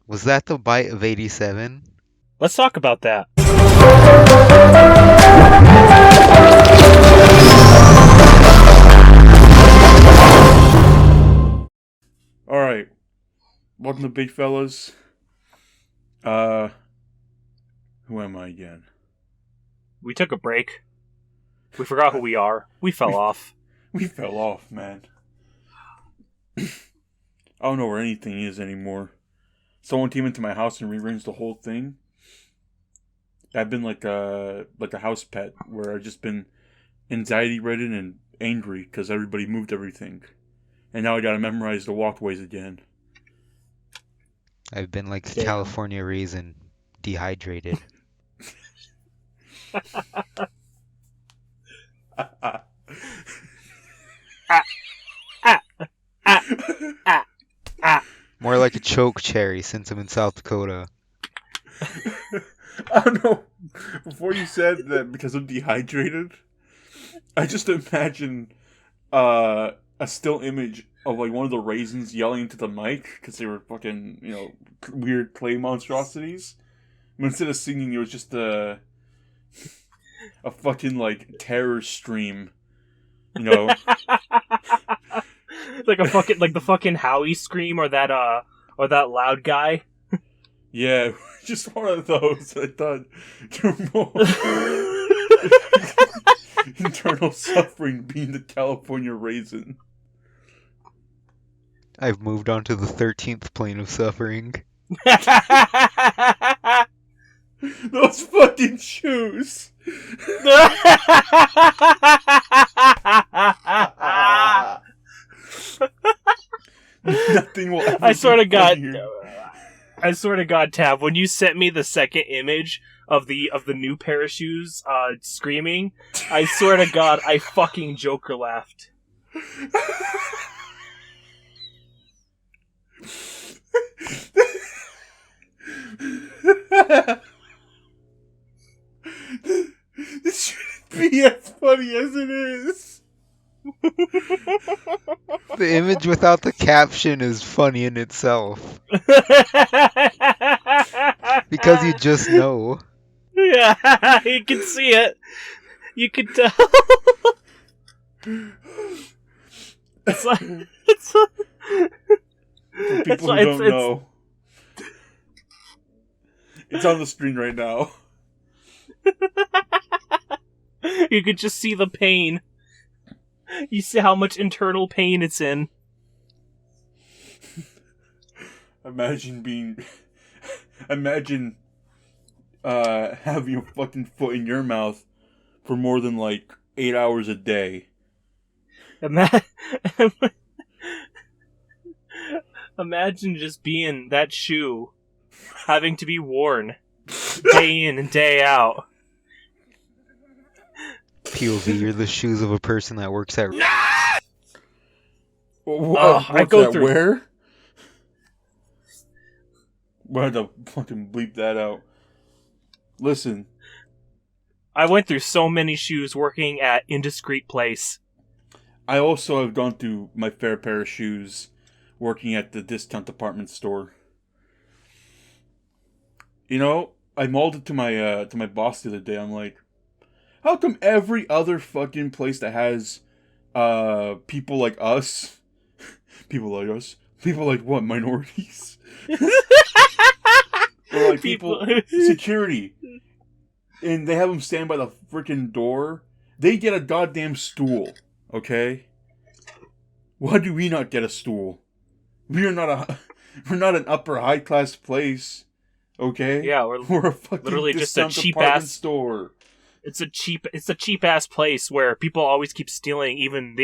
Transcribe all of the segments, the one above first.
Was that the bite of 87? Let's talk about that. Alright. Welcome to Big Fellas. Who am I again? We took a break. We forgot who we are. We fell off. We fell off, man. I don't know where anything is anymore. Someone came into my house and rearranged the whole thing. I've been like a house pet where I've just been anxiety ridden and angry because everybody moved everything. And now I gotta memorize the walkways again. I've been like a Damn. California raisin, dehydrated. More like a choke cherry since I'm in South Dakota. I don't know. Before you said that because I'm dehydrated, I just imagine a still image of like one of the raisins yelling into the mic because they were fucking, weird clay monstrosities. But instead of singing, it was just a fucking like terror stream. Like the fucking Howie scream or that loud guy. Yeah, just one of those. I thought more internal suffering being the California raisin. I've moved on to the 13th plane of suffering. Those fucking shoes. Nothing will ever I swear to God. funnier. I swear to God, Tab, when you sent me the second image of the new pair of shoes screaming, I swear to God, I fucking Joker laughed. This shouldn't be as funny as it is. The image without the caption is funny in itself. Because you just know. Yeah, you can see it. You can tell. It's like For people who don't know, it's on the screen right now. You could just see the pain. You see how much internal pain it's in. Imagine having a fucking foot in your mouth for more than like 8 hours a day. Imagine just being that shoe, having to be worn day in and day out. POV, you're the shoes of a person that works at... I go through... Where? We'll have to fucking bleep that out. Listen. I went through so many shoes working at Indiscreet Place. I also have gone through my fair pair of shoes working at the discount department store. I mauled it to my boss the other day. I'm like, how come every other fucking place that has people like us, people like what, minorities? Or like people security, and they have them stand by the freaking door, they get a goddamn stool, okay? Why do we not get a stool? We're not an upper high class place, okay? Yeah, we're a fucking literally just a cheap department ass store. It's a cheap ass place where people always keep stealing, even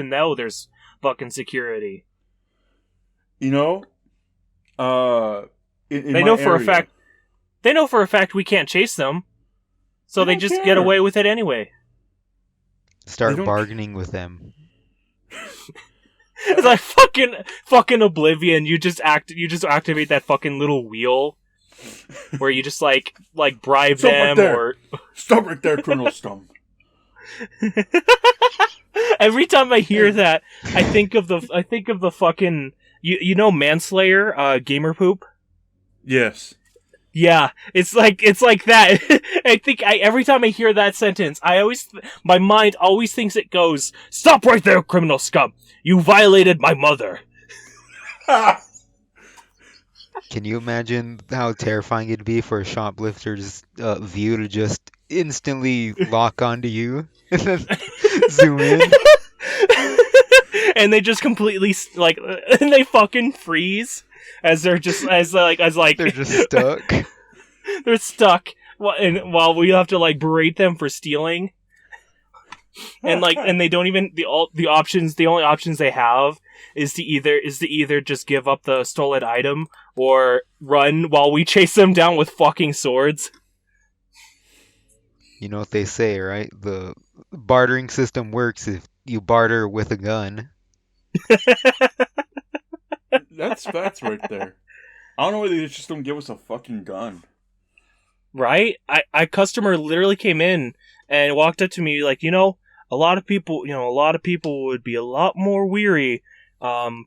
though there's fucking security. They know for a fact we can't chase them, so they just get away with it anyway. Start bargaining with them. It's like fucking Oblivion. You just activate that fucking little wheel where you just like bribe them or stop right there, Colonel Stump. Every time I hear that, I think of the fucking you know Manslayer, Gamer Poop. Yes. Yeah, it's like that. I think every time I hear that sentence, my mind always thinks it goes, "Stop right there, criminal scum! You violated my mother." Can you imagine how terrifying it'd be for a shoplifter's view to just instantly lock onto you and then zoom in? And they just completely and they fucking freeze as they're just as like They're just stuck. they're stuck. While we have to like berate them for stealing, and they don't even the only options they have is to either just give up the stolen item or run while we chase them down with fucking swords. You know what they say, right? The bartering system works if you barter with a gun. That's right there. I don't know why they just don't give us a fucking gun. Right? A customer literally came in and walked up to me like, a lot of people would be a lot more weary from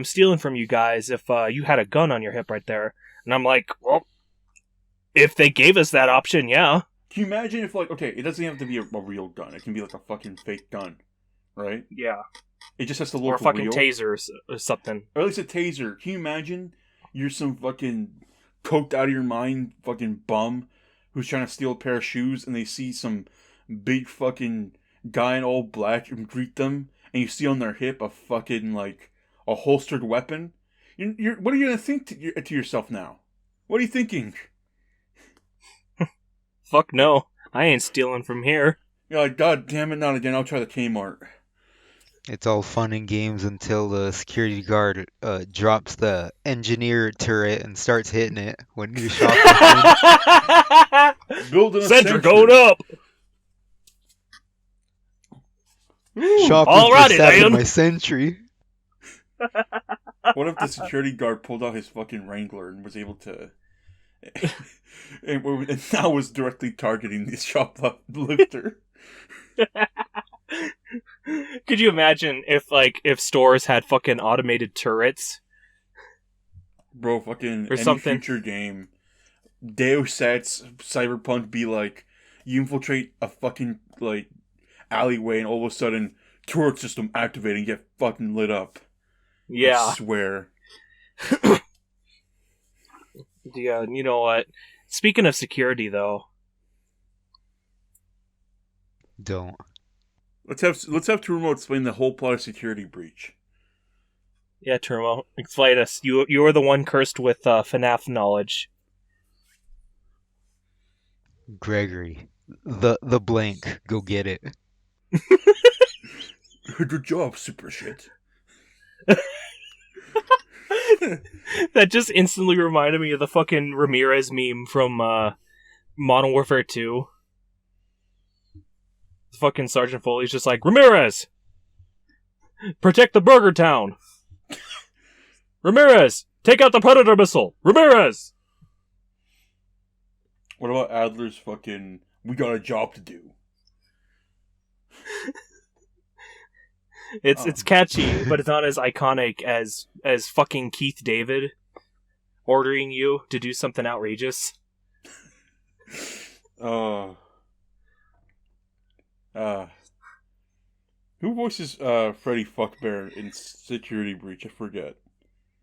stealing from you guys if you had a gun on your hip right there. And I'm like, well, if they gave us that option, yeah. Can you imagine if, like, okay, it doesn't have to be a real gun. It can be like a fucking fake gun, right? Yeah. It just has to look or a fucking real. taser or something. Or at least a taser. Can you imagine you're some fucking coked out of your mind fucking bum who's trying to steal a pair of shoes and they see some big fucking guy in all black and greet them and you see on their hip a fucking, like, a holstered weapon? You're what are you going to think to yourself now? What are you thinking? Fuck no. I ain't stealing from here. You're like, God damn it, not again. I'll try the Kmart. It's all fun and games until the security guard drops the engineer turret and starts hitting it when you shoplifting. Building a Sentry going up! Shoplifter stabbing my sentry. What if the security guard pulled out his fucking Wrangler and was able to... and now was directly targeting the shoplifter? Could you imagine if stores had fucking automated turrets? Bro, fucking or any something. Future game, Deus Ex, Cyberpunk be like, you infiltrate a fucking, like, alleyway and all of a sudden, turret system activated and get fucking lit up. Yeah. I swear. Yeah, you know what? Speaking of security, though. Don't. Let's have Turmo explain the whole plot of Security Breach. Yeah, Turmo, explain us. You are the one cursed with FNAF knowledge. Gregory, the blank, go get it. Good job, super shit. That just instantly reminded me of the fucking Ramirez meme from Modern Warfare 2. Fucking Sergeant Foley's just like, Ramirez! Protect the Burger Town! Ramirez! Take out the Predator missile! Ramirez! What about Adler's fucking, we got a job to do? It's catchy, but it's not as iconic as fucking Keith David ordering you to do something outrageous. Who voices Freddy Fuckbear in Security Breach? I forget.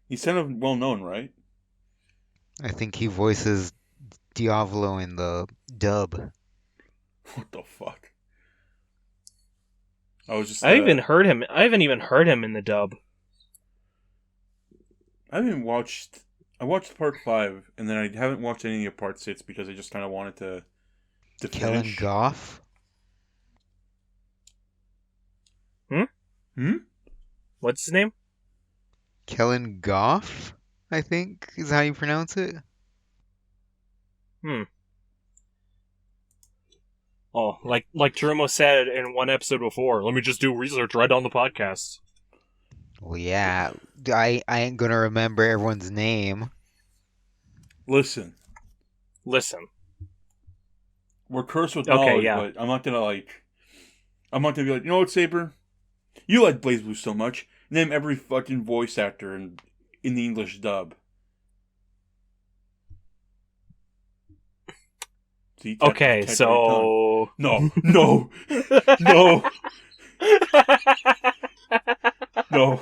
He's kind of well known, right? I think he voices Diavolo in the dub. What the fuck? I was just. I haven't even heard him in the dub. I watched part 5, and then I haven't watched any of part 6 because I just kind of wanted to Kellen finish. Goff? What's his name? Kellen Goff, I think, is how you pronounce it. Oh, like Jerome said in one episode before, let me just do research right on the podcast. Well, yeah, I ain't gonna remember everyone's name. Listen. We're cursed with knowledge, but I'm not gonna be like, you know what, Saber? You like BlazBlue so much. Name every fucking voice actor in the English dub. See, Okay, catch your tongue. so No, no, no.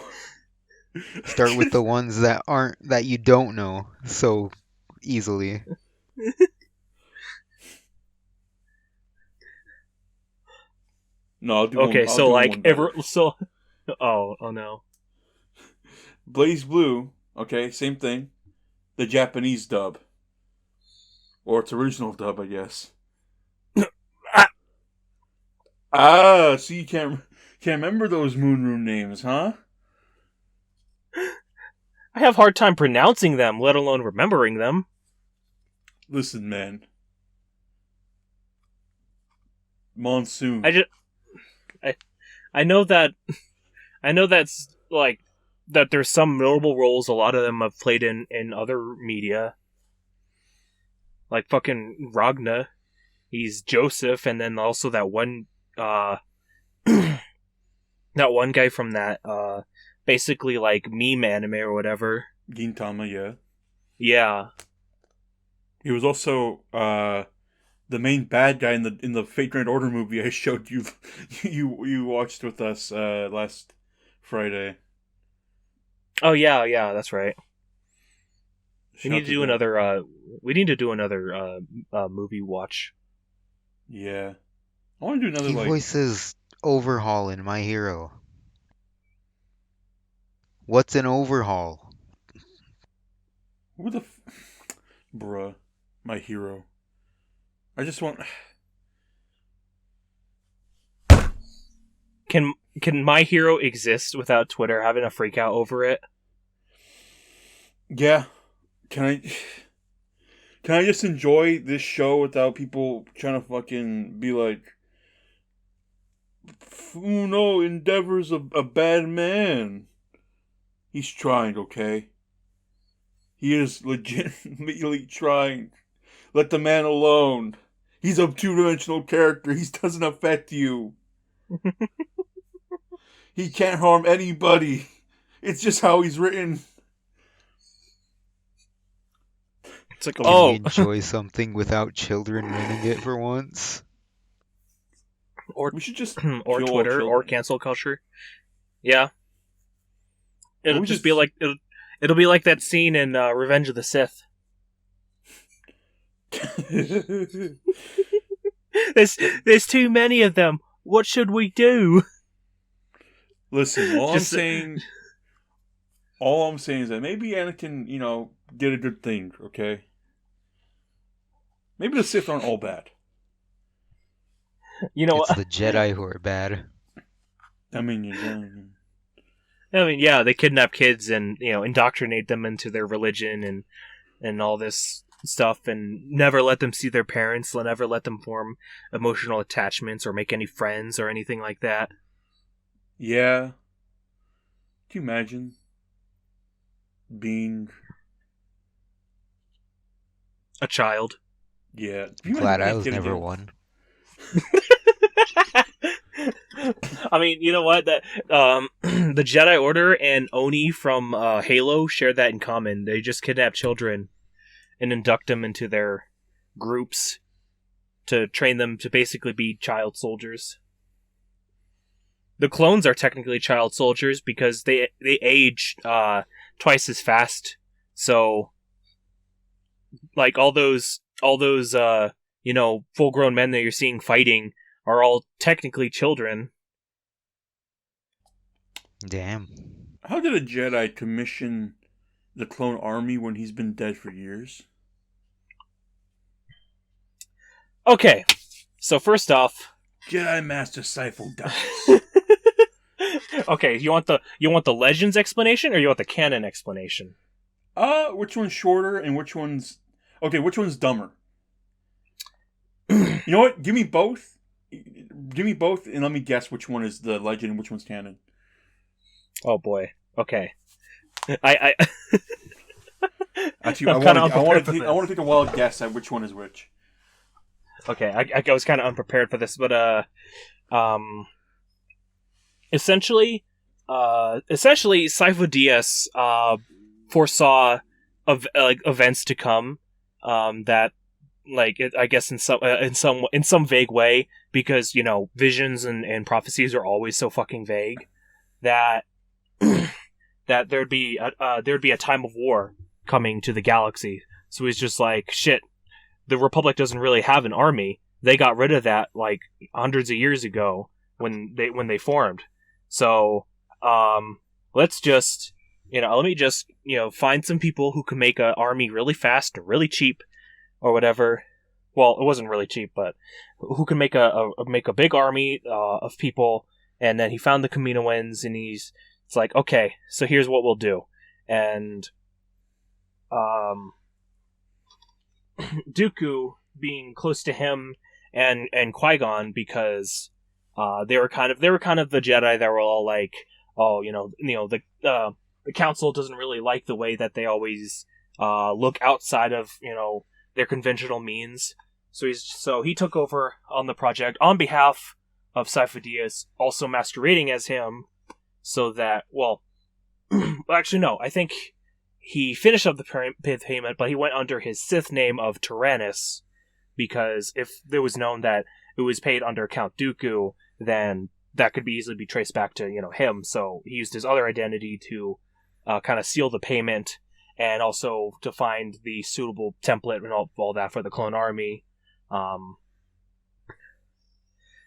Start with the ones that you don't know so easily. No, I'll do one. okay, I'll so do like one better. oh no. Blaze Blue. Okay, same thing. The Japanese dub, or its original dub, I guess. So you can't remember those Moon Room names, huh? I have a hard time pronouncing them, let alone remembering them. Listen, man. Monsoon. I just I know that I know that's like that there's some notable roles a lot of them have played in other media. Like fucking Ragna. He's Joseph, and then also that one that one guy from that basically like meme anime or whatever. Gintama, yeah. Yeah. He was also the main bad guy in the Fate Grand Order movie I showed you you watched with us last Friday. Oh yeah, that's right. We Shout need out to do them. another movie watch. Yeah. I want to do another He like voices Overhaul in My Hero. What's an overhaul? who the bruh, my hero. I just want Can My Hero exist without Twitter having a freak out over it? yeah. Can I just enjoy this show without people trying to fucking be like, Funo Endeavor's a bad man. He's trying, okay? He is legitimately trying. Let the man alone. He's a two-dimensional character. He doesn't affect you. He can't harm anybody. It's just how he's written. It's like Can we enjoy something without children ruining it for once? or We should just or kill all Twitter or children. cancel culture. Yeah, it'll We just be like it'll be like that scene in Revenge of the Sith. There's too many of them. What should we do? Listen, Just- all I'm saying is that maybe Anakin, did a good thing, okay? Maybe the Sith aren't all bad. You know, It's the Jedi who are bad. I mean, yeah, they kidnap kids and indoctrinate them into their religion and all this stuff, and never let them see their parents. Never let them form emotional attachments or make any friends or anything like that. yeah. Can you imagine being? A child. Yeah. Can I'm you imagine glad being I a was kid never again? one. I mean, you know what? That the Jedi Order and Oni from Halo share that in common. They just kidnap children and induct them into their groups to train them to basically be child soldiers. The clones are technically child soldiers because they age twice as fast. So, like all those full grown men that you're seeing fighting are all technically children. Damn. How did a Jedi commission the clone army when he's been dead for years? Okay, so first off, Jedi Master Sifo dies. okay, you want the Legends explanation or you want the canon explanation? Which one's shorter and which one's dumber? You know what? Give me both. Give me both, and let me guess which one is the legend and which one's canon. Oh boy. Okay. I Actually, I'm kinda unprepared for I want to take a wild guess at which one is which. okay, I was kind of unprepared for this, but essentially Sifo Dyas foresaw of events to come that I guess in some vague way, because visions and prophecies are always so fucking vague that that there'd be a time of war coming to the galaxy. So he's just like, shit, the Republic doesn't really have an army. They got rid of that like hundreds of years ago when they formed. So let's just let me just find some people who can make an army really fast and really cheap or whatever. Well, it wasn't really cheap, but who can make a big army of people. And then he found the Kaminoans, and it's like, okay, so here's what we'll do. And Dooku, being close to him and Qui-Gon, because they were kind of the Jedi that were all like, oh, the Council doesn't really like the way that they always look outside of their conventional means. So he took over on the project on behalf of Sifo-Dyas, also masquerading as him, so that, well, actually no, I think he finished up the payment, but he went under his Sith name of Tyrannus, because if it was known that it was paid under Count Dooku, then that could easily be traced back to him. So he used his other identity to kind of seal the payment, and also to find the suitable template and all that for the clone army.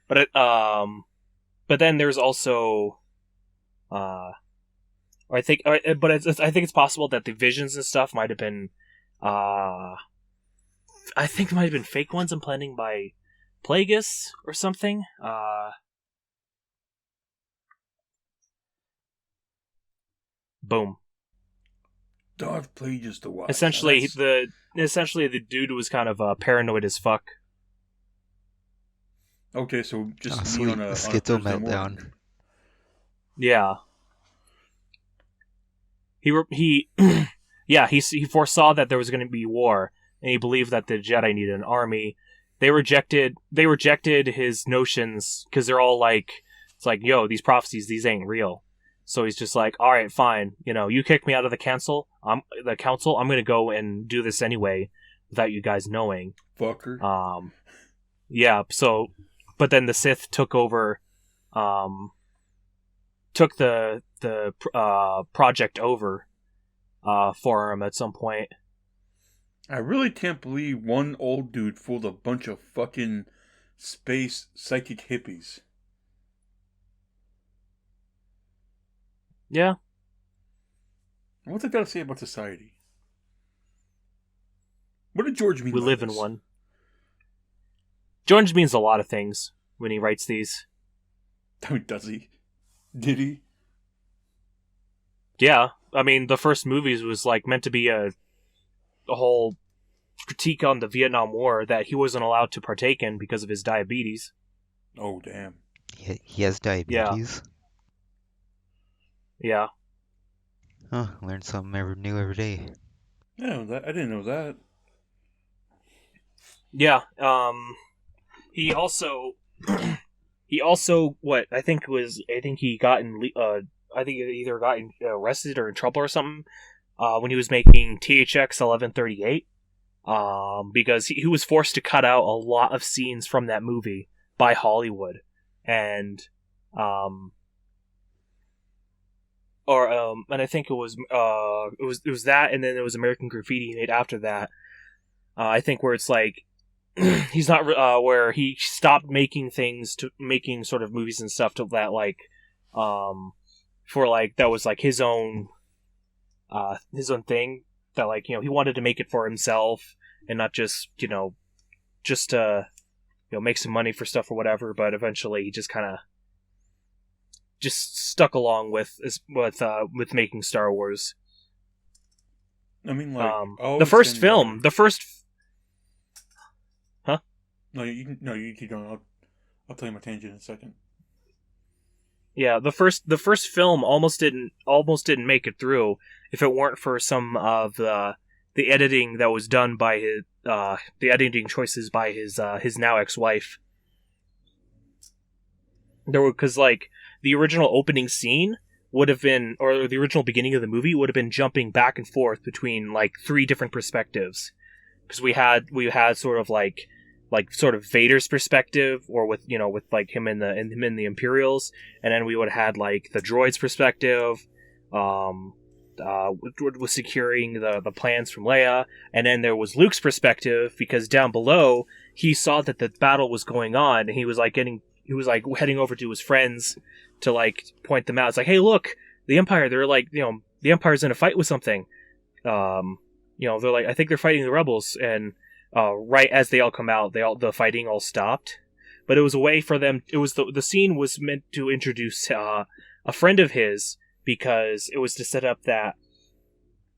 But then there's also, I think it's possible that the visions and stuff might have been, I think it might have been fake ones implanted by Plagueis or something. Boom. Darth Plagueis the Wise. Essentially, the dude was kind of paranoid as fuck. Okay, so just sweet. on a Schizo Thursday morning. meltdown. Yeah. He foresaw that there was going to be war, and he believed that the Jedi needed an army. They rejected his notions because they're all like, it's like, yo, these prophecies, these ain't real. So he's just like, all right, fine. You kick me out of the council. I'm going to go and do this anyway without you guys knowing. Fucker. Yeah. So, but then the Sith took over, took the project over, for him at some point. I really can't believe one old dude fooled a bunch of fucking space psychic hippies. Yeah. What's that got to say about society? What did George mean? We live in one. George means a lot of things when he writes these. I mean, does he? Did he? Yeah. I mean, the first movies was like meant to be a whole critique on the Vietnam War that he wasn't allowed to partake in because of his diabetes. Oh, damn. He has diabetes? Yeah. Huh, learn something new every day. Yeah, I didn't know that. Yeah. He also what I think he got I think he either got arrested or in trouble or something when he was making THX 1138, because he was forced to cut out a lot of scenes from that movie by Hollywood, and I think it was that, and then there was American Graffiti he made after that. I think where it's like he's not where he stopped making sort of movies and stuff to that like for like that was like his own thing that like he wanted to make it for himself and not just just to make some money for stuff or whatever, but eventually he just kind of just stuck along with making Star Wars. I mean, like the first film, huh? No, you keep going. I'll tell you my tangent in a second. Yeah, the first film almost didn't make it through if it weren't for some of the editing that was done by the editing choices by his now ex-wife. Because like the original opening scene would have been, or the original beginning of the movie would have been jumping back and forth between like 3 different perspectives. because we had sort of like sort of Vader's perspective, or with with like him in the Imperials, and then we would have had like the droid's perspective, was securing the plans from Leia, and then there was Luke's perspective, because down below he saw that the battle was going on, and he was like heading over to his friends to like point them out. It's like, hey, look, the Empire, they're like, the Empire's in a fight with something. They're like, I think they're fighting the rebels, and right as they all come out, the fighting all stopped. But it was a way for them. It was the scene was meant to introduce a friend of his, because it was to set up that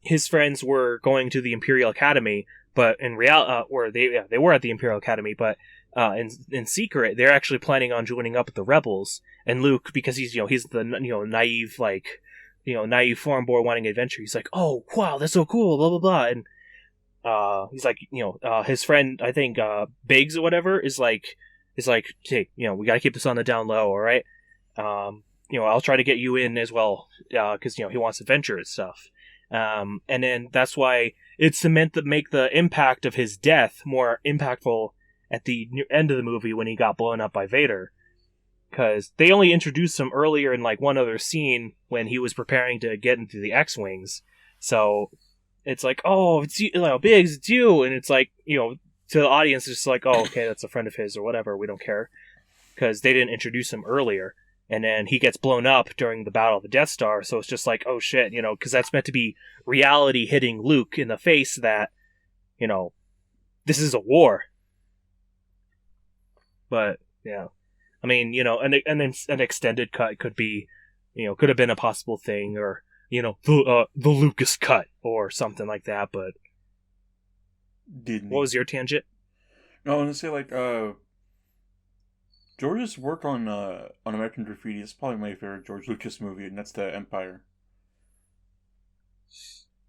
his friends were going to the Imperial Academy, but in reality, or they were at the Imperial Academy, but in secret, they're actually planning on joining up with the rebels. And Luke, because he's the naive, like, naive foreign boy wanting adventure, he's like, oh wow, that's so cool, blah blah blah, and he's like, his friend, I think Biggs or whatever, is like, hey, we gotta keep this on the down low, all right. I'll try to get you in as well, because he wants adventure and stuff. And then that's why it's meant to make the impact of his death more impactful at the end of the movie when he got blown up by Vader, because they only introduced him earlier in like one other scene when he was preparing to get into the X-wings. So it's like, oh, it's you, Biggs, it's you, and it's like, to the audience, it's just like, oh, okay, that's a friend of his or whatever. We don't care, because they didn't introduce him earlier. And then he gets blown up during the Battle of the Death Star, so it's just like, oh shit, because that's meant to be reality hitting Luke in the face that, this is a war. But, yeah. I mean, an extended cut could be, could have been a possible thing, or, the Lucas cut, or something like that, but... Didn't. What was your tangent? No, I want to say, like, George's work on American Graffiti is probably my favorite George Lucas movie, and that's The Empire.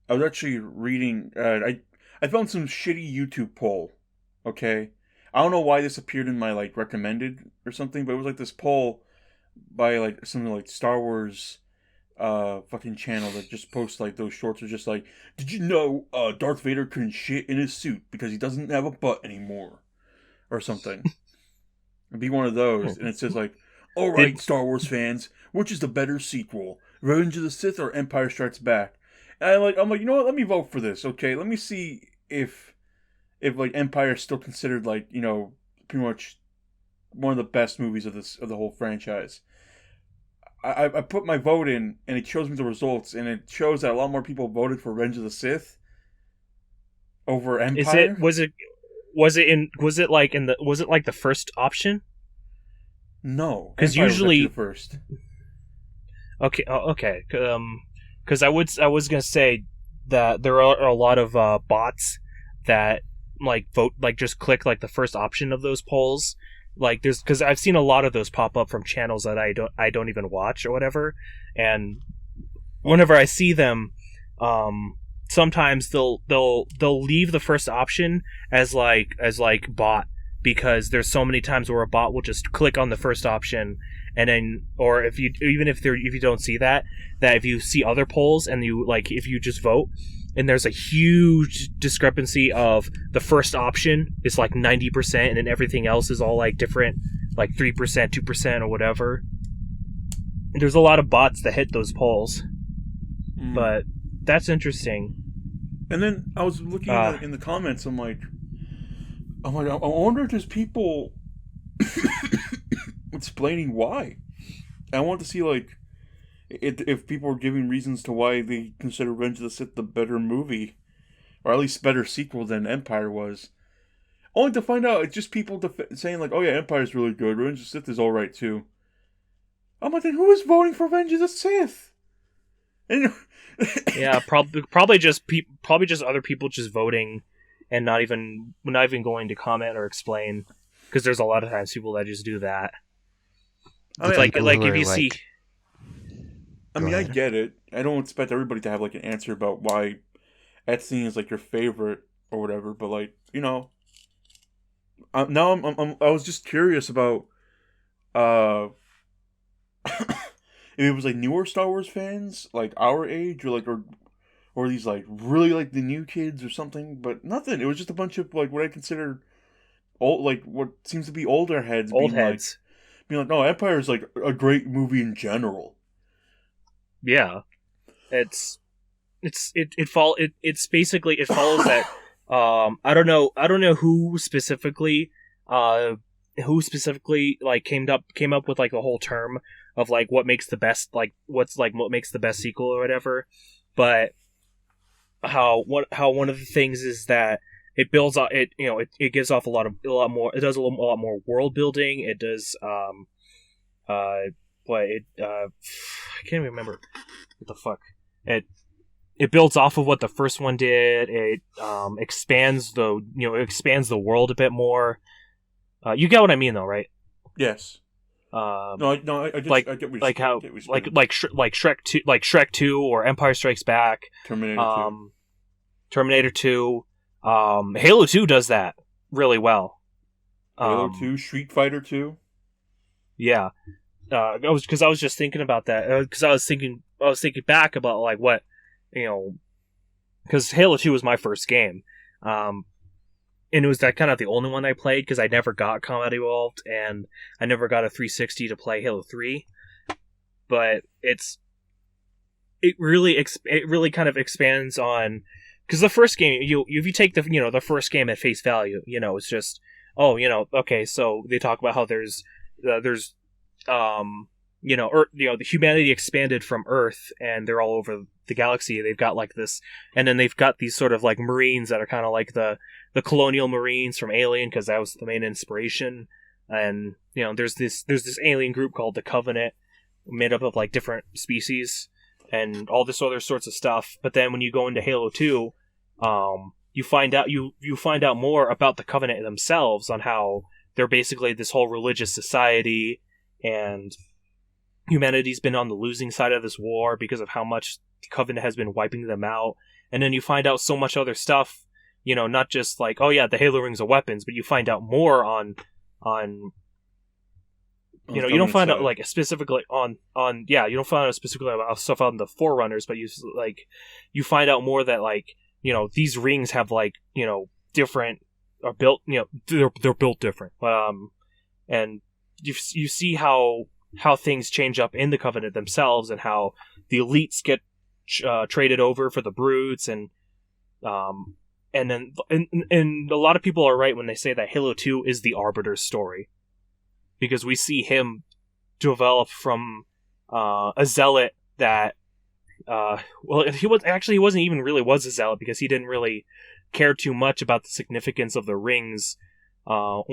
I was actually reading... I found some shitty YouTube poll, okay? I don't know why this appeared in my, like, recommended or something, but it was, like, this poll by, like, something like Star Wars fucking channel that just posts, like, those shorts are just like, did you know Darth Vader couldn't shit in his suit because he doesn't have a butt anymore? Or something. It'd be one of those, and it says like, all right, Star Wars fans, which is the better sequel, Revenge of the Sith or Empire Strikes Back? And I'm like, you know what? Let me vote for this. Okay, let me see if like Empire is still considered like pretty much one of the best movies of the whole franchise. I put my vote in, and it shows me the results, and it shows that a lot more people voted for Revenge of the Sith over Empire. Was it like the first option? No, because usually the first. Okay. Because I was gonna say that there are a lot of bots that like vote, like just click like the first option of those polls. Like because I've seen a lot of those pop up from channels that I don't even watch or whatever, and whenever I see them, sometimes they'll leave the first option as bot, because there's so many times where a bot will just click on the first option, and then, or if you don't see that if you see other polls and if you just vote and there's a huge discrepancy of the first option is like 90% and then everything else is all like different, like 3%, 2% or whatever. There's a lot of bots that hit those polls. But that's interesting. And then I was looking in the comments. I'm like, I wonder if there's people explaining why. I want to see like if people are giving reasons to why they consider Revenge of the Sith the better movie, or at least better sequel than Empire was. Only to find out it's just people saying like, oh yeah, Empire's really good, Revenge of the Sith is alright too. I'm like, then who is voting for Revenge of the Sith? And yeah, probably just other people just voting and not even going to comment or explain, because there's a lot of times people that just do that. I mean, like if you see, I mean, I get it. I don't expect everybody to have like an answer about why that scene is like your favorite or whatever, but like now I was just curious about if it was like newer Star Wars fans, like our age, or or these like really like the new kids or something, but nothing. It was just a bunch of like what I consider old, like what seems to be older heads Old heads. being like, no, Empire is like a great movie in general. Yeah. It's it's basically it follows that I don't know who specifically like came up with like the whole term of like what makes the best, like what makes the best sequel or whatever, but how one of the things is that it builds on it, it gives off a lot more, it does a lot more world building. It does what it I can't even remember what the fuck it it builds off of what the first one did. It expands the world a bit more. You get what I mean, though, right? Yes. No, I just like I get what like how get what you're like saying. like Shrek 2 or Empire Strikes Back, Terminator 2. Terminator 2, Halo 2 does that really well. Halo 2, Street Fighter 2. Yeah. I was just thinking about that, because I was thinking back about like what, because Halo 2 was my first game, and it was that kind of the only one I played because I never got Combat Evolved and I never got a 360 to play Halo 3. But it really kind of expands on, because the first game, if you take the first game at face value, it's just, okay, so they talk about how there's the humanity expanded from Earth and they're all over the galaxy. They've got like this, and then they've got these sort of like Marines that are kind of like the colonial Marines from Alien, because that was the main inspiration. And there's this alien group called the Covenant, made up of like different species and all this other sorts of stuff. But then when you go into Halo 2, you find out more about the Covenant themselves, on how they're basically this whole religious society, and humanity's been on the losing side of this war because of how much the Covenant has been wiping them out. And then you find out so much other stuff, not just like, oh yeah, the Halo rings are weapons, but you find out more on you don't find out like specifically you don't find out specifically about stuff on the Forerunners, but you find out more that like, these rings have like, different, are built, they're built different. And you see how things change up in the Covenant themselves, and how the elites get traded over for the brutes, and then and a lot of people are right when they say that Halo 2 is the Arbiter's story, because we see him develop from a zealot that he wasn't even really was a zealot, because he didn't really care too much about the significance of the rings, but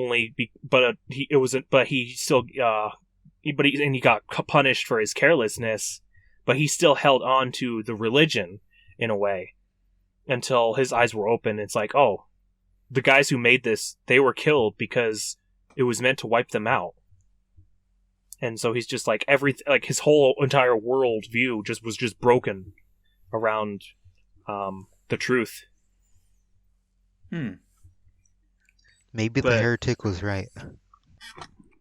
he got punished for his carelessness, but he still held on to the religion in a way until his eyes were open. It's like, oh, the guys who made this, they were killed because it was meant to wipe them out. And so he's just like, his whole entire world view was broken around the truth. Maybe the heretic was right.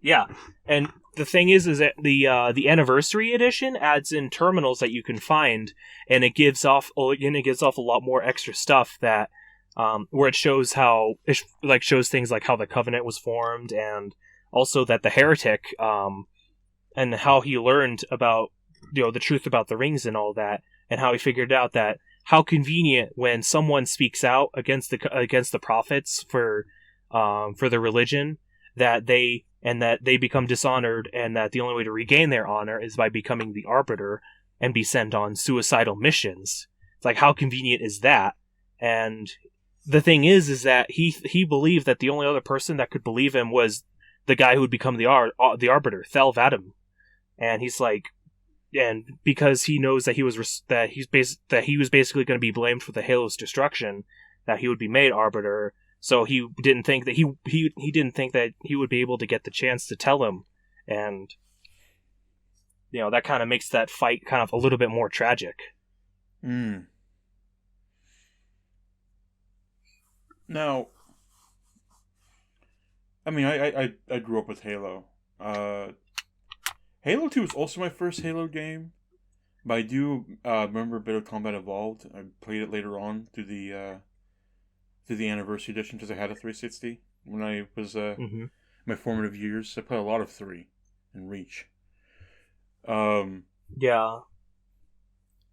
Yeah, and the thing is that the anniversary edition adds in terminals that you can find, and it gives off a lot more extra stuff that where it shows how shows things like how the Covenant was formed, and also that the heretic and how he learned about the truth about the rings and all that, and how he figured out that how convenient when someone speaks out against the prophets for the religion, that they become dishonored, and that the only way to regain their honor is by becoming the Arbiter and be sent on suicidal missions. It's like, how convenient is that? And the thing is that he believed that the only other person that could believe him was the guy who would become the Arbiter, Thel Vadam. And he's like, and because he knows that he was basically going to be blamed for the Halo's destruction, that he would be made Arbiter. So he didn't think that he didn't think that he would be able to get the chance to tell him, and that kind of makes that fight kind of a little bit more tragic. Now, I mean, I grew up with Halo. Halo 2 was also my first Halo game, But I do remember a bit of Combat Evolved. I played it later on through the anniversary edition because I had a 360 when I was Hmm. my formative years. I played a lot of 3 and Reach. Um, Yeah,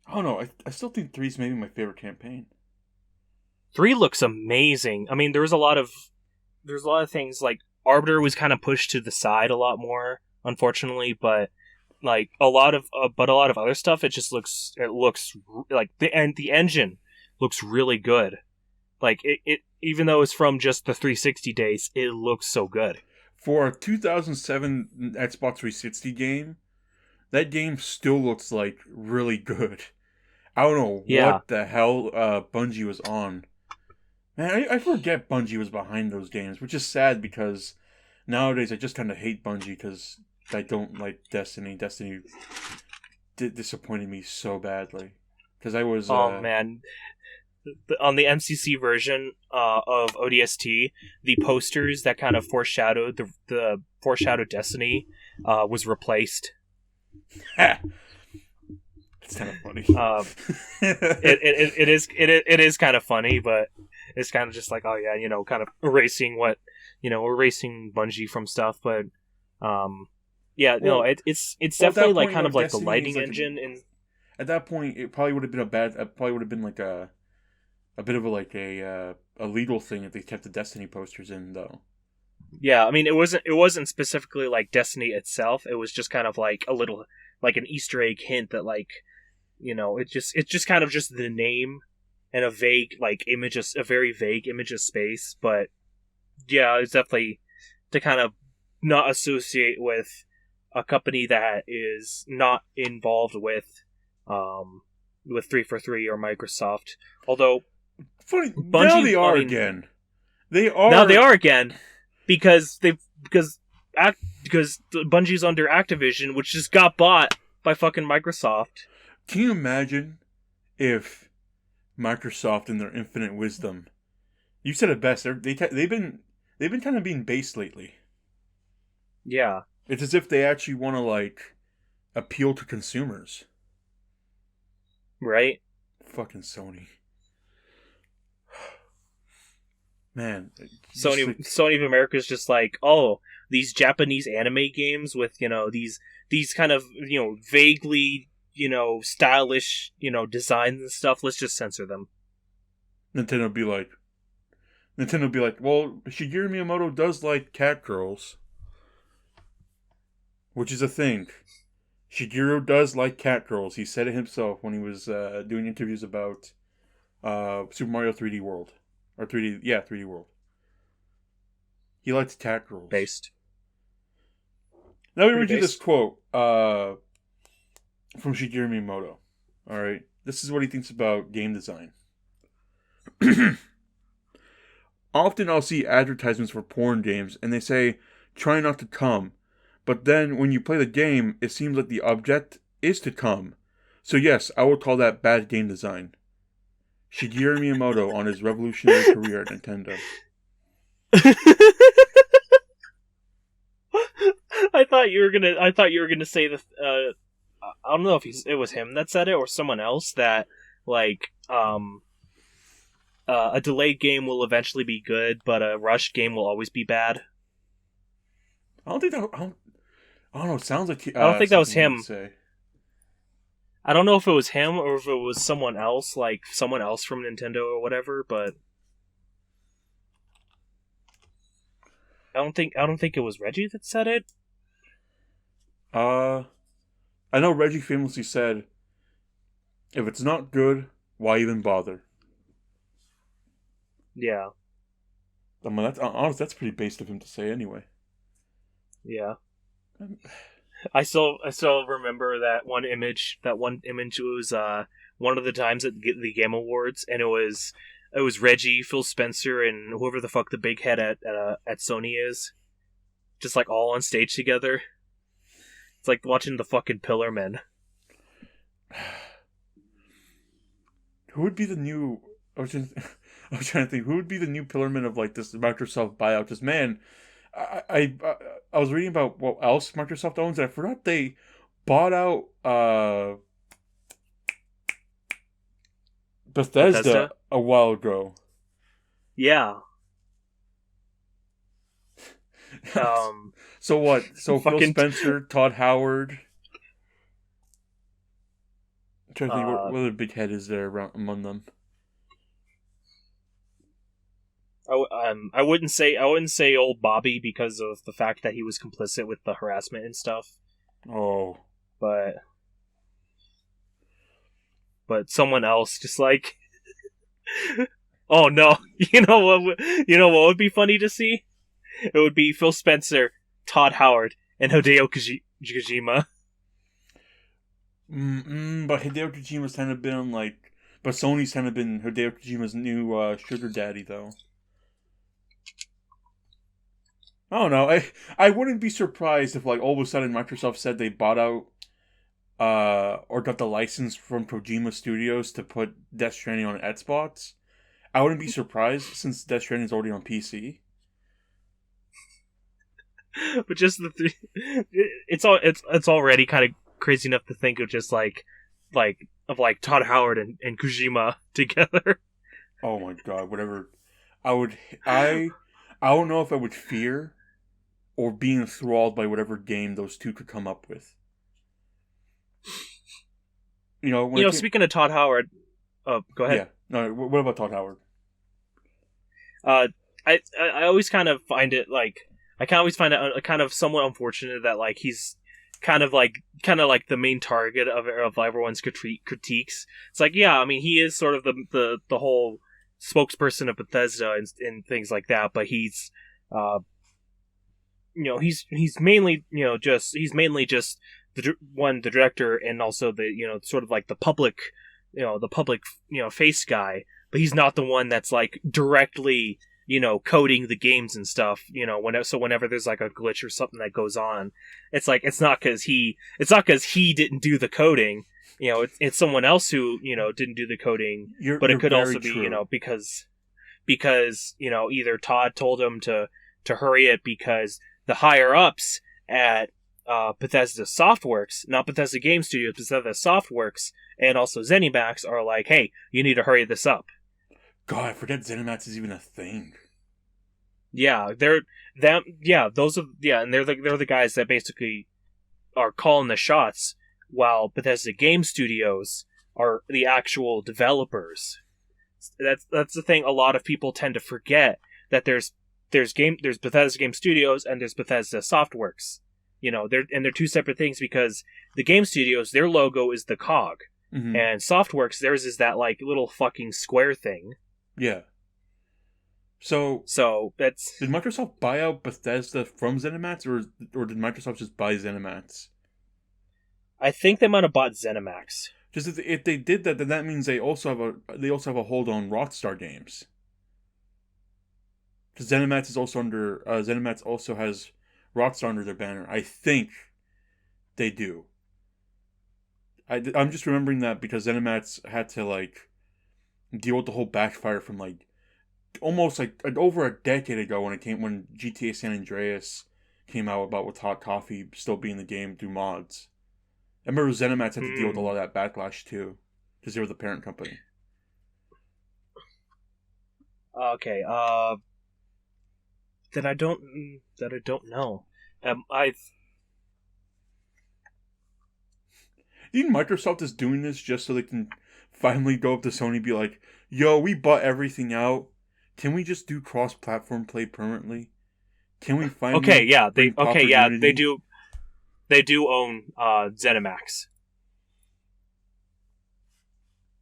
I don't know. I still think 3 is maybe my favorite campaign. 3 looks amazing. I mean, there's a lot of things like Arbiter was kind of pushed to the side a lot more, unfortunately, but like a lot of other stuff, it looks like the engine looks really good. Like it even though it's from just the 360 days, it looks so good. For a 2007 Xbox 360 game, that game still looks like really good. I don't know Yeah. what the hell Bungie was on. Man, I forget Bungie was behind those games, which is sad because nowadays I just kind of hate Bungie because I don't like Destiny. Destiny disappointed me so badly because I was Oh man, on the MCC version of ODST, the posters that kind of foreshadowed the foreshadowed Destiny was replaced. it's kind of funny. It is kind of funny, but it's kind of just like, oh yeah, kind of erasing Bungie from stuff. But yeah, no, well, it's well, at definitely that like point, kind of like the Destiny is lighting like engine and at that point it probably would have been probably would have been like a bit of a legal thing if they kept the Destiny posters in though. yeah. I mean, it wasn't specifically like Destiny itself. It was just kind of like a little like an Easter egg hint that like it's just kind of just the name and a vague like image of a very vague image of space, but yeah, it's definitely to kind of not associate with a company that is not involved with 343 or Microsoft. Although Funny now Bungie, they I are mean, again. They now they are. are again because because Bungie's under Activision, which just got bought by fucking Microsoft. Can you imagine if Microsoft, in their infinite wisdom, you said it best. They've been kind of being based lately. Yeah, It's as if they actually want to like appeal to consumers. right. Fucking Sony, man. Just Sony like Sony of America is just like, oh, these Japanese anime games with these kind of vaguely stylish designs and stuff. Let's just censor them. Nintendo be like, well, Shigeru Miyamoto does like cat girls, which is a thing. Shigeru does like cat girls. He said it himself when he was doing interviews about Super Mario 3D World. Or 3D World. He likes cat girls. Based. Now let me Pretty read you this based. quote from Shigeru Miyamoto. Alright? This is what he thinks about game design. Often I'll see advertisements for porn games and they say, try not to come. But then when you play the game, it seems like the object is to come. So yes, I would call that bad game design. Shigeru Miyamoto on his revolutionary career at Nintendo. I thought you were gonna say the. I don't know if it was him that said it or someone else that like a delayed game will eventually be good, but a rushed game will always be bad. I don't think that. I don't know. It sounds like I don't think that was something he would him. say. I don't know if it was him or if it was someone else, like someone else from Nintendo or whatever, but I don't think it was Reggie that said it. I know Reggie famously said, "If it's not good, why even bother?" Yeah. I mean, that's honestly, that's pretty based of him to say anyway. Yeah. I still remember that one image. That one image was one of the times at the Game Awards, and it was Reggie, Phil Spencer, and whoever the fuck the big head at Sony is, just like all on stage together. It's like watching the fucking Pillar Men. Who would be the new? I was trying to think who would be the new pillarman of like this Microsoft buyout. Because man, I was reading about what else Microsoft owns, and I forgot they bought out Bethesda Bethesda? a while ago. Yeah. Um, So what? So Phil fucking, Spencer, Todd Howard. I'm trying to think uh, what other big head is there around, among them. I wouldn't say old Bobby because of the fact that he was complicit with the harassment and stuff, Oh, but someone else just like, oh no, you know what would be funny to see? It would be Phil Spencer, Todd Howard, and Kojima. but Hideo Kojima's kind of been like, but Sony's kind of been Hideo Kojima's new sugar daddy though. I don't know. I wouldn't be surprised if like all of a sudden Microsoft said they bought out or got the license from Kojima Studios to put Death Stranding on Xbox. I wouldn't be surprised since Death Stranding is already on PC. But just it's already kind of crazy enough to think of just like Todd Howard and Kojima together. Oh my god, whatever. I would I don't know if I would fear or be enthralled by whatever game those two could come up with. You know, when You it know, came, speaking of Todd Howard, oh, go ahead. yeah. No, what about Todd Howard? Uh, I always kind of find it like I can always find it kind of somewhat unfortunate that like he's kind of like the main target of everyone's critiques. It's like, yeah, I mean, he is sort of the whole spokesperson of Bethesda and things like that, but he's he's mainly just the director and also the sort of like the public face guy, but he's not the one that's like directly coding the games and stuff. Whenever there's like a glitch or something that goes on, it's like it's not because he didn't do the coding. It's someone else who didn't do the coding, but it You're could very also be true. because either Todd told him to hurry it because the higher ups at Bethesda Softworks, not Bethesda Game Studios, Bethesda Softworks, and also ZeniMax are like, hey, you need to hurry this up. God, I forget ZeniMax is even a thing. Yeah, and they're the guys that basically are calling the shots, while Bethesda Game Studios are the actual developers. That's the thing. A lot of people tend to forget that there's Bethesda Game Studios and there's Bethesda Softworks. They're two separate things because the Game Studios, their logo is the cog, Mm-hmm. and Softworks, theirs is that like little fucking square thing. Yeah. So So that's did Microsoft buy out Bethesda from ZeniMax, or did Microsoft just buy ZeniMax? I think they might have bought ZeniMax. Just if they did that, then that means they also have a hold on Rockstar Games. Because ZeniMax is also under ZeniMax also has Rockstar under their banner. I think they do. I'm just remembering that because ZeniMax had to like deal with the whole backfire from like almost like over a decade ago when GTA San Andreas came out about with hot coffee still being the game through mods. I remember ZeniMax had to deal with a lot of that backlash too, because they were the parent company. Okay. That I don't know. I Do you think Microsoft is doing this just so they can finally go up to Sony and be like, "Yo, we bought everything out. Can we just do cross-platform play permanently? Can we finally bring proper they Unity?" do own ZeniMax.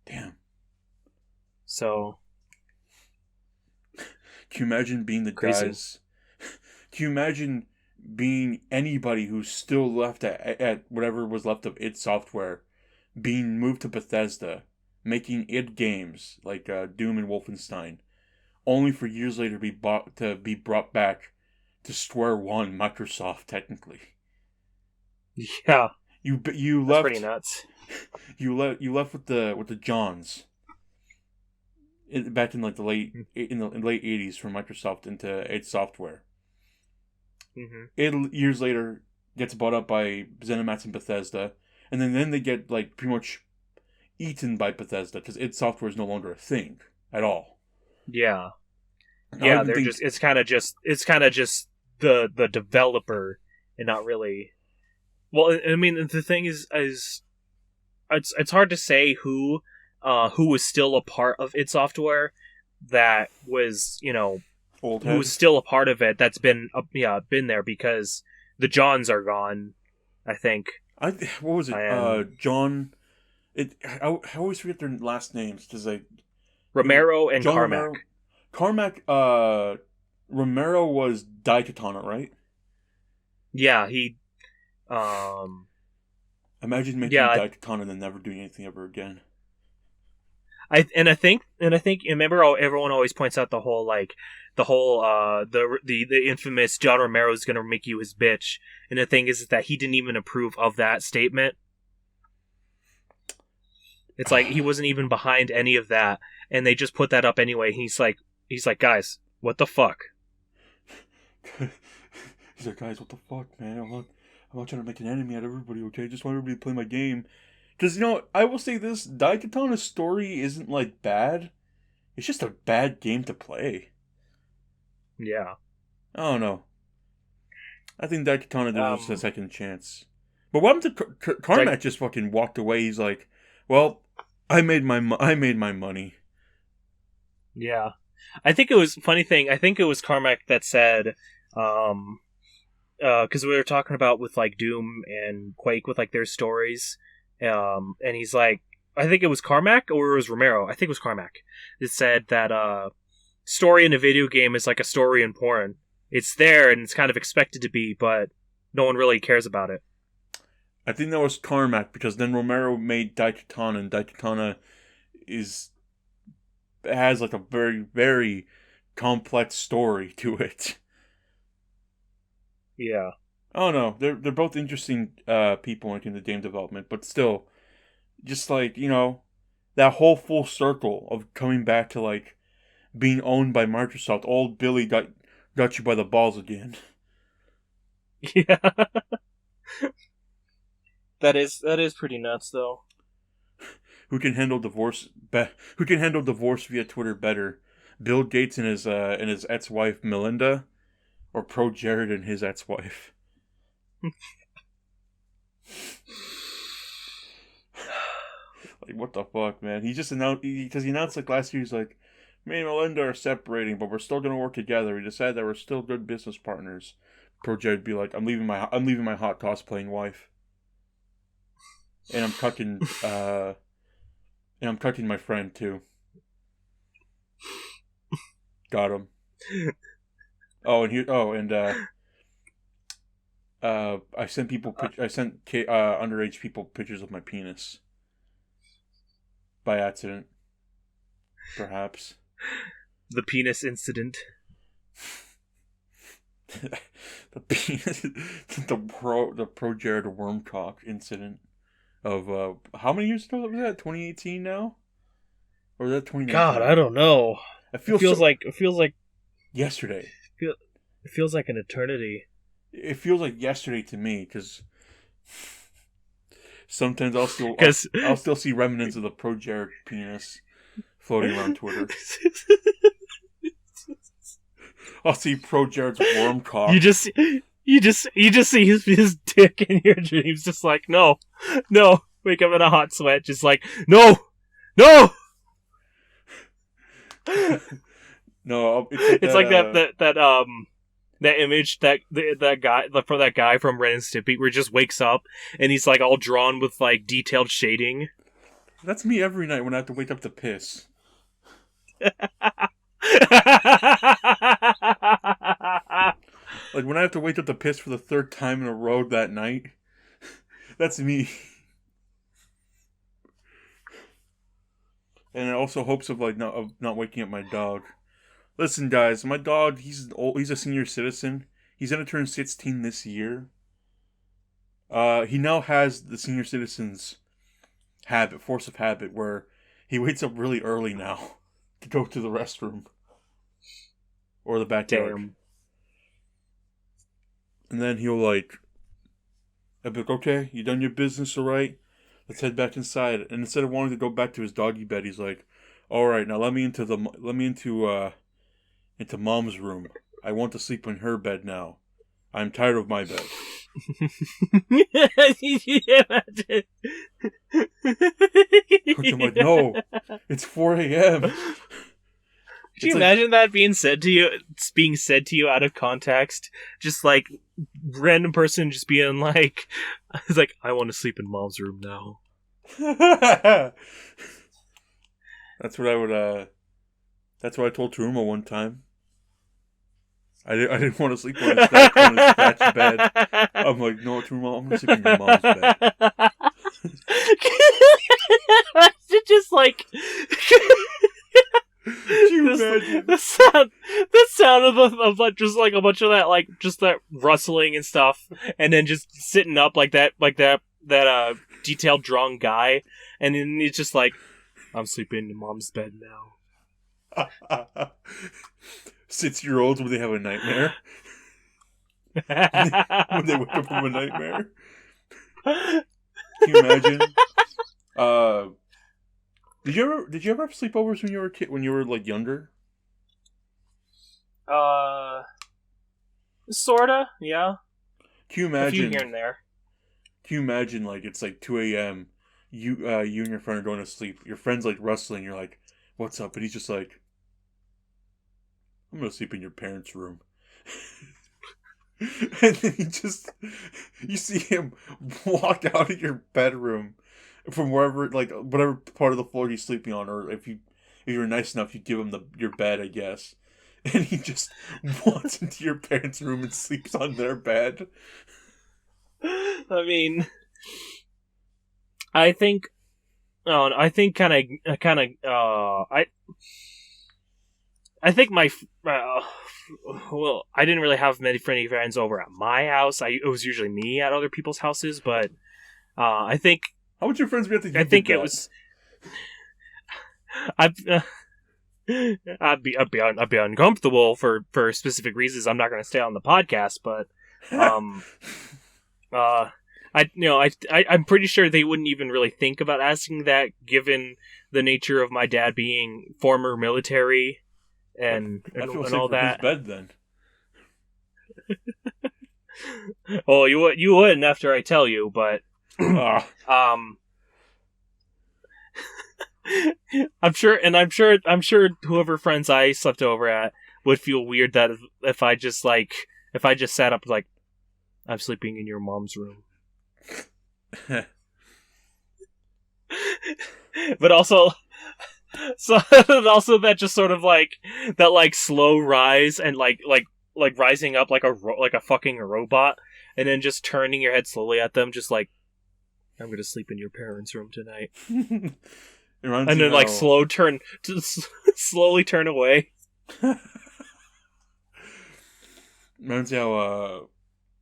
Damn. So Can you imagine being the crazy. guys? Can you imagine being anybody who's still left at whatever was left of id Software, being moved to Bethesda, making id games like Doom and Wolfenstein, only for years later to be brought back to square one, Microsoft technically. Yeah, You that's left pretty nuts. you left with the Johns back in like the late 80s from Microsoft into id Software. Mm-hmm. It years later gets bought up by ZeniMax and Bethesda, and then they get like pretty much eaten by Bethesda because id Software is no longer a thing at all. Yeah. I don't Yeah, even they're think just it's kind of just the developer and not really. Well, I mean, the thing is it's hard to say who was still a part of id Software that was, old who was head. still a part of it that's been been there, because the Johns are gone, I think. What was it? And John. I always forget their last names because it was Romero and John Carmack. Romero. Carmack. Romero was Daikatana, right? Yeah, he Imagine making yeah, Daikatana and then never doing anything ever again. I think remember how everyone always points out the whole the infamous John Romero is gonna make you his bitch, and the thing is that he didn't even approve of that statement. It's like he wasn't even behind any of that, and they just put that up anyway. He's like, guys, what the fuck? He's like, guys, what the fuck, man? I'm not trying to make an enemy out of everybody, okay? I just want everybody to play my game. Because, I will say this, Daikatana's story isn't, bad. It's just a bad game to play. Yeah. I don't know. I think Daikatana deserves a second chance. But what happened to Carmack just fucking walked away. He's like, well, I made my money. Yeah. I think it was Carmack that said, because we were talking about with Doom and Quake with their stories, and he's like, I think it was Carmack or it was Romero. I think it was Carmack. It said that story in a video game is like a story in porn. It's there and it's kind of expected to be, but no one really cares about it. I think that was Carmack because then Romero made Daikatana, and Daikatana has a very, very complex story to it. Yeah. Oh no, they're both interesting people when it comes to game development, but still, just that whole full circle of coming back to being owned by Microsoft. Old Billy got you by the balls again. Yeah. That is pretty nuts, though. Who can handle divorce? Who can handle divorce via Twitter better? Bill Gates and his ex-wife Melinda, or Pro Jared and his ex-wife? What the fuck, man? He just announced because he announced last year. He's like, me and Melinda are separating, but we're still gonna work together. We decided that we're still good business partners. Pro Jared be like, I'm leaving my hot cosplaying wife, and I'm cucking my friend too. Got him. I sent underage people pictures of my penis by accident, perhaps. The penis incident. The penis, the Pro Jared Wormcock incident of how many years ago was that? 2018 now, or was that 2019? God, I don't know. It feels like yesterday. It feels like an eternity. It feels like yesterday to me because sometimes I'll still see remnants of the Pro Jared penis floating around Twitter. I'll see Pro Jared's worm cock. You just see his dick in your dreams, just like, no. Wake up in a hot sweat, just like, no. No, it's like that image that guy from Ren and Stimpy where he just wakes up and he's all drawn with detailed shading. That's me every night when I have to wake up to piss. When I have to wake up to piss for the third time in a row that night. That's me. And also hopes of not waking up my dog. Listen, guys, my dog, he's a senior citizen. He's gonna turn 16 this year. He now has the senior citizen's force of habit, where he wakes up really early now to go to the restroom or the backyard. Damn. And then he'll I'll be like, okay, you done your business, all right? let's head back inside. And instead of wanting to go back to his doggy bed, he's like, all right, now let me into mom's room. I want to sleep in her bed now. I'm tired of my bed. Which I'm like, no, it's 4 a.m. Could you imagine that being said to you? It's being said to you out of context, just like random person just being like, "It's like I want to sleep in mom's room now." That's what I would. That's what I told Taruma one time. I didn't want to sleep on his thatched bed. I'm like, no, Taruma, I'm gonna sleep in your mom's bed. Just like. The sound of like just like a bunch of that, like just that rustling and stuff, and then just sitting up like that detailed drawn guy, and then it's just like, I'm sleeping in mom's bed now. 6-year-olds when they have a nightmare. When they wake up from a nightmare. Can you imagine? Did you ever have sleepovers when you were a kid, when you were like younger? Sorta, yeah. Can you imagine? A few here and there. Can you imagine, like, it's like 2 a.m. You and your friend are going to sleep. Your friend's like rustling. You're like, "What's up?" And he's just like, "I'm gonna sleep in your parents' room." And then you see him walk out of your bedroom from wherever, like, whatever part of the floor he's sleeping on, or if you're nice enough, you give him your bed, I guess. And he just walks into your parents' room and sleeps on their bed. I mean, I think I think my well, I didn't really have many friends over at my house. It was usually me at other people's houses, but I think. How would your friends be able to? I think it was. I'd be uncomfortable for specific reasons. I'm not going to stay on the podcast, but I'm pretty sure they wouldn't even really think about asking that, given the nature of my dad being former military and all that. His bed then. Well, you wouldn't after I tell you, but I'm sure whoever friends I slept over at would feel weird that if I just sat up like, I'm sleeping in your mom's room. But also that just sort of like that, like, slow rise and like rising up like a fucking robot, and then just turning your head slowly at them, just like, I'm gonna sleep in your parents' room tonight. And then like slowly turn away. Reminds me how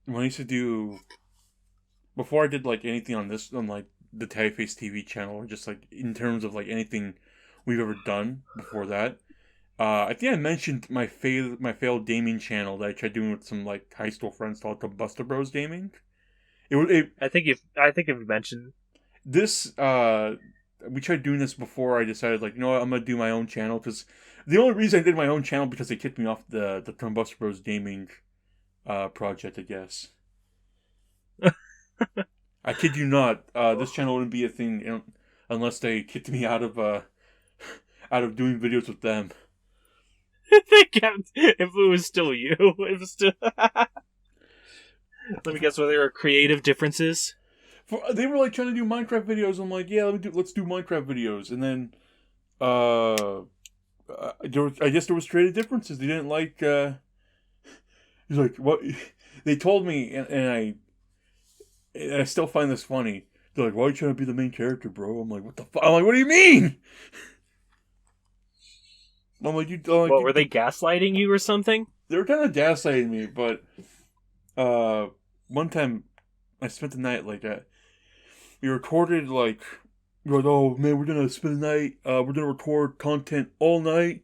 when I used to do, before I did like anything on like the Face TV channel, or just like in terms of like anything we've ever done before that. I think I mentioned my failed gaming channel that I tried doing with some like high school friends called Buster Bros Gaming. I think you've mentioned this. We tried doing this before I decided, like, you know what, I'm gonna do my own channel, because the only reason I did my own channel because they kicked me off the Buster Bros Gaming project, I guess. I kid you not. This channel wouldn't be a thing unless they kicked me out of doing videos with them. If it was still you, it was still. Let me guess, whether there were creative differences. They were like trying to do Minecraft videos. I'm like, yeah, let's do Minecraft videos, and then I guess there was creative differences. They didn't like. He's like, what? They told me, and I still find this funny. They're like, why are you trying to be the main character, bro? I'm like, what the fuck? I'm like, what do you mean? I'm like, were they gaslighting you or something? They were kind of gaslighting me, but one time I spent the night like that. We recorded like, we're like, oh man, we're gonna spend the night. We're gonna record content all night.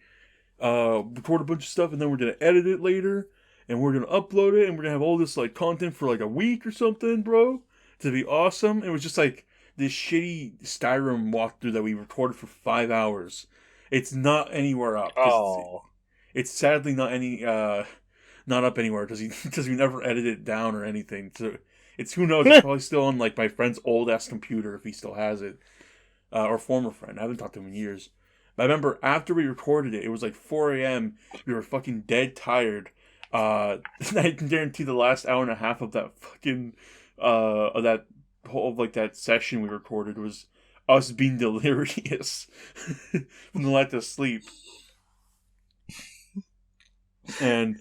Record a bunch of stuff, and then we're gonna edit it later, and we're gonna upload it, and we're gonna have all this like content for like a week or something, bro. To be awesome. It was just like this shitty Skyrim walkthrough that we recorded for 5 hours. It's not anywhere up. Oh. It's sadly not not up anywhere because we never edited it down or anything. So it's, who knows? It's probably still on like my friend's old ass computer if he still has it, or former friend. I haven't talked to him in years. But I remember after we recorded it, it was like 4 a.m. We were fucking dead tired. I can guarantee the last hour and a half of that fucking of that whole like that session we recorded was us being delirious from the lack of sleep. And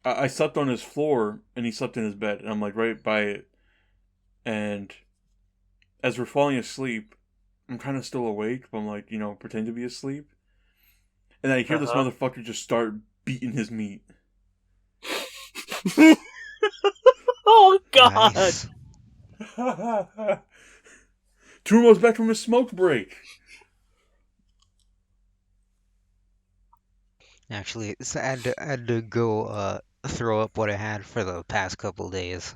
I slept on his floor, and he slept in his bed, and I'm like right by it. And as we're falling asleep, I'm kind of still awake, but I'm like, pretend to be asleep. And I hear this motherfucker just start beating his meat. Oh, God. Nice. Trumo's back from his smoke break. Actually, so I had to go throw up what I had for the past couple days.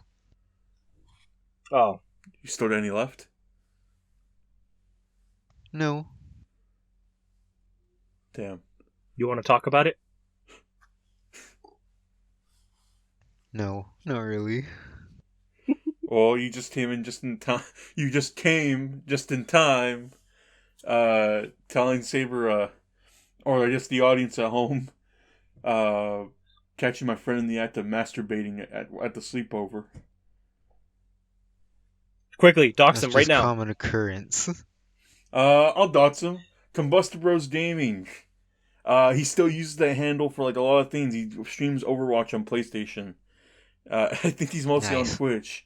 Oh. You still got any left? No, Damn. You want to talk about it? no, not really. Well, you just came in just in time. You just came just in time, telling Saber, or I guess the audience at home, catching my friend in the act of masturbating at the sleepover. Quickly, dox That's him right just now. common occurrence. I'll dox him. Combuster Bros Gaming. He still uses that handle for like a lot of things. He streams Overwatch on PlayStation. I think he's mostly Nice. on Twitch.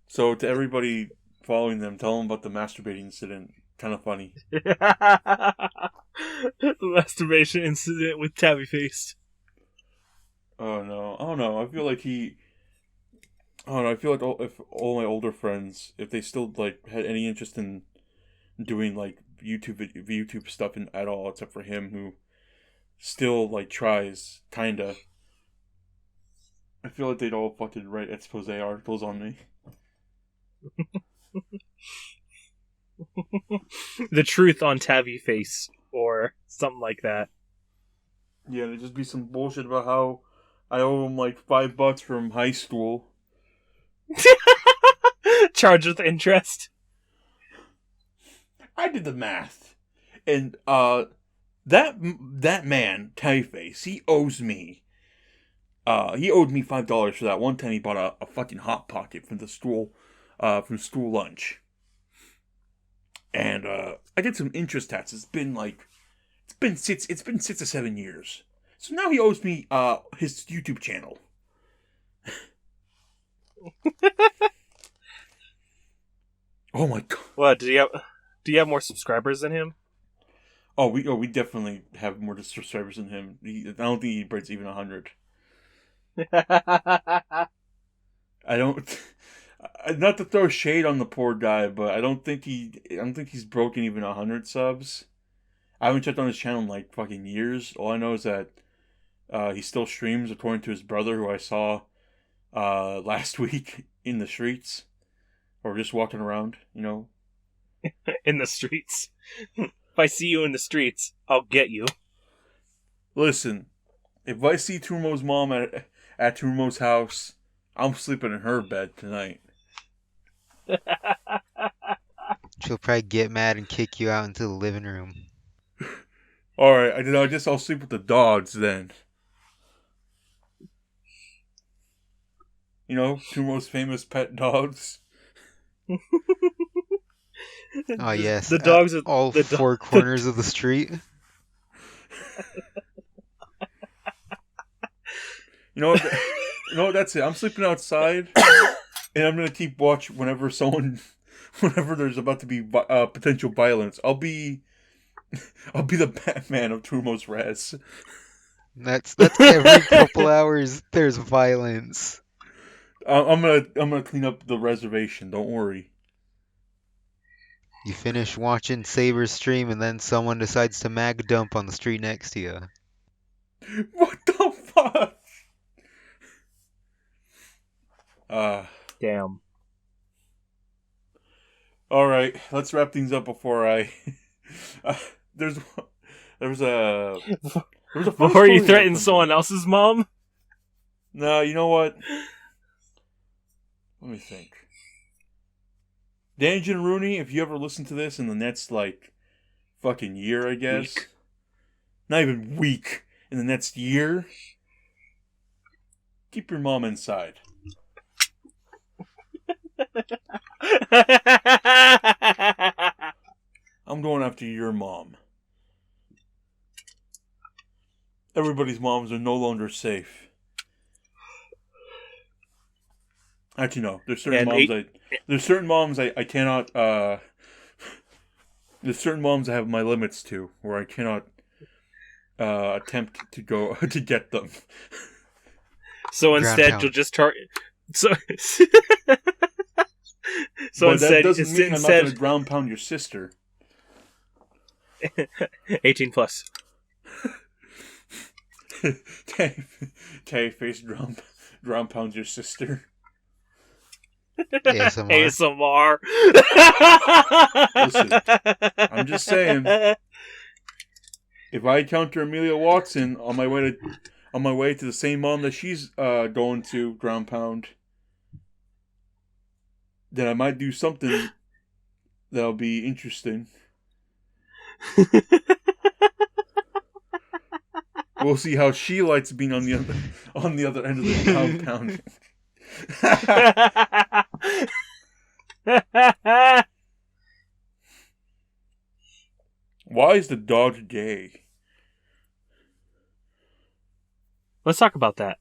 So to everybody following them, tell them about the masturbating incident. Kind of funny. Masturbation incident with Tabby Face. Oh no, I don't know. I feel like I don't know. I feel like if all my older friends, if they still like had any interest in doing like YouTube stuff at all, except for him, who still like tries, kinda. I feel like they'd all fucking write expose articles on me. The truth on Tabby Face, or something like that. Yeah, there'd just be some bullshit about how I owe him like $5 from high school. Charged with interest. I did the math, and that man, Tyface, he owes me. He owed me $5 for that one time he bought a fucking hot pocket from school lunch, and I did some interest tax. It's been 6 or 7 years. So now he owes me his YouTube channel. Oh my god. What, do you have more subscribers than him? Oh, we definitely have more subscribers than him. I don't think he breaks even 100. I don't. Not to throw shade on the poor guy, but I don't think he's broken even 100 subs. I haven't checked on his channel in like fucking years. All I know is that he still streams, according to his brother, who I saw last week in the streets, or just walking around. In the streets. If I see you in the streets, I'll get you. Listen, if I see Tumo's mom at Tumo's house, I'm sleeping in her bed tonight. She'll probably get mad and kick you out into the living room. Alright, I guess I'll sleep with the dogs then. Tumo's famous pet dogs. Oh yes, The dogs are all four corners of the street. You know what? That's it. I'm sleeping outside, and I'm gonna keep watch whenever there's about to be potential violence. I'll be the Batman of Tumo's Res. That's every couple hours there's violence. I'm gonna clean up the reservation. Don't worry. You finish watching Saber's stream and then someone decides to mag dump on the street next to you. What the fuck? Damn. All right, let's wrap things up before I. Uh, there's there was a there was a funny Before you story about threaten something. someone else's mom? No, you know what? Let me think. Dan Rooney, if you ever listen to this in the next like fucking year, I guess. Week. Not even week. In the next year, keep your mom inside. I'm going after your mom. Everybody's moms are no longer safe. Actually, no. There's certain And moms I cannot. There's certain moms I have my limits to, where I cannot attempt to go to get them. So Ground instead, pound. you'll just target. So, But that doesn't mean I'm not instead, going to ground pound your sister. 18 plus. Tay face ground pound your sister. ASMR. ASMR. Listen, I'm just saying. If I encounter Amelia Watson on my way to the same mom that she's going to ground pound, then I might do something that'll be interesting. We'll see how she likes being on the other end of the ground pound. Why is the dog gay? Let's talk about that.